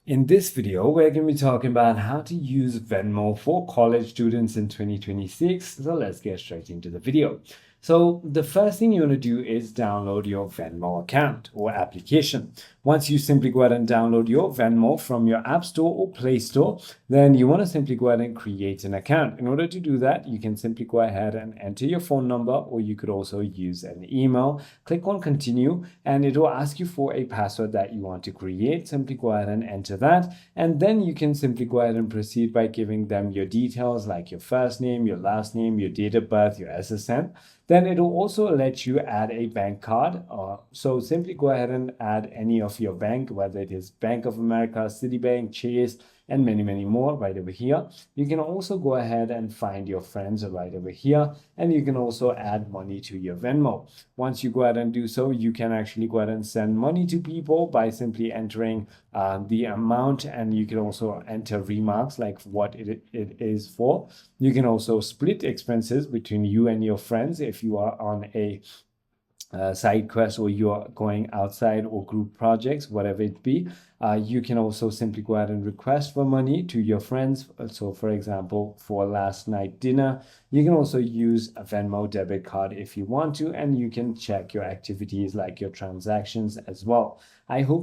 In this video, we're going to be talking about how to use Venmo for college students in 2026. So let's get straight into the video. So the first thing you want to do is download your Venmo account or application. Once you simply go ahead and download your Venmo from your App Store or Play Store, then you want to simply go ahead and create an account. In order to do that, you can simply go ahead and enter your phone number, or you could also use an email. Click on continue, and it will ask you for a password that you want to create. Simply go ahead and enter that, and then you can simply go ahead and proceed by giving them your details like your first name, your last name, your date of birth, your SSN. Then it will also let you add a bank card. So simply go ahead and add any of your bank, whether it is Bank of America, Citibank, Chase, and many more right over here. You can also go ahead and find your friends right over here, and you can also add money to your Venmo. Once you go ahead and do so, you can actually go ahead and send money to people by simply entering the amount, and you can also enter remarks like what it is for. You can also split expenses between you and your friends if you are on a side quest or you're going outside or group projects, whatever it be. You can also simply go ahead and request for money to your friends. So for example, for last night dinner, you can also use a Venmo debit card if you want to, and you can check your activities like your transactions as well. I hope